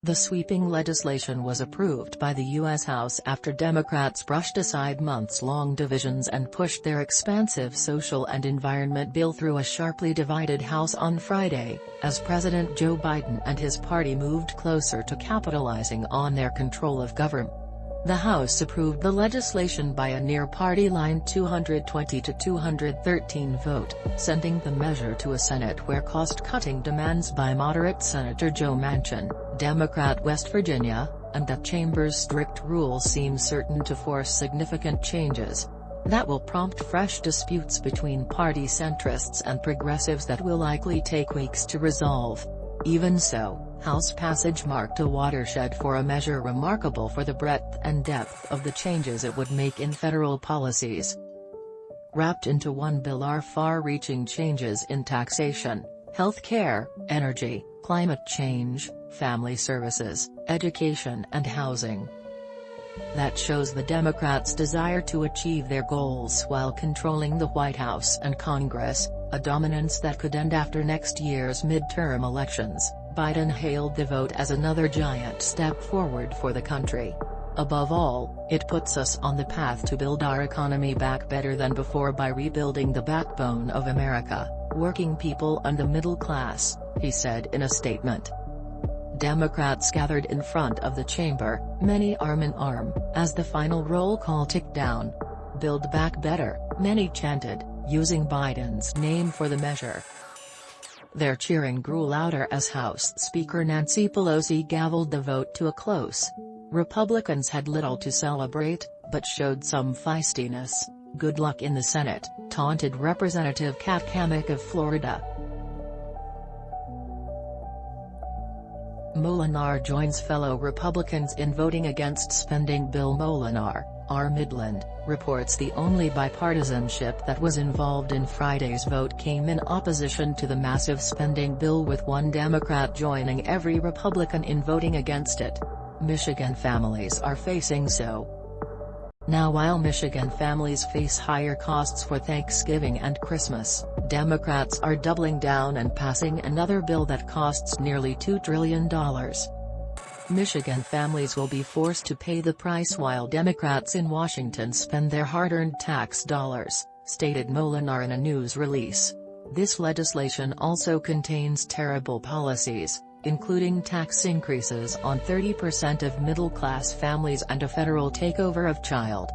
The sweeping legislation was approved by the U.S. House after Democrats brushed aside months-long divisions and pushed their expansive social and environment bill through a sharply divided House on Friday, as President Joe Biden and his party moved closer to capitalizing on their control of government. The House approved the legislation by a near-party line 220 to 213 vote, sending the measure to a Senate where cost-cutting demands by moderate Senator Joe Manchin, Democrat West Virginia, and that chamber's strict rules seem certain to force significant changes that will prompt fresh disputes between party centrists and progressives that will likely take weeks to resolve. Even so, House passage marked a watershed for a measure remarkable for the breadth and depth of the changes it would make in federal policies. Wrapped into one bill are far-reaching changes in taxation, health care, energy, climate change, family services, education and housing. That shows the Democrats' desire to achieve their goals while controlling the White House and Congress, a dominance that could end after next year's midterm elections. Biden hailed the vote as another giant step forward for the country. Above all, it puts us on the path to build our economy back better than before by rebuilding the backbone of America, working people and the middle class, he said in a statement. Democrats gathered in front of the chamber, many arm in arm, as the final roll call ticked down. "Build back better," many chanted, using Biden's name for the measure. Their cheering grew louder as House Speaker Nancy Pelosi gavelled the vote to a close. Republicans had little to celebrate, but showed some feistiness. "Good luck in the Senate," taunted Representative Cammack of Florida. Moolenaar joins fellow Republicans in voting against spending bill Moolennar. R-Midland reports the only bipartisanship that was involved in Friday's vote came in opposition to the massive spending bill, with one Democrat joining every Republican in voting against it. Michigan families are facing so. Now, while Michigan families face higher costs for Thanksgiving and Christmas, Democrats are doubling down and passing another bill that costs nearly $2 trillion. Michigan families will be forced to pay the price while Democrats in Washington spend their hard-earned tax dollars, stated Moolenaar in a news release. This legislation also contains terrible policies, including tax increases on 30% of middle-class families and a federal takeover of child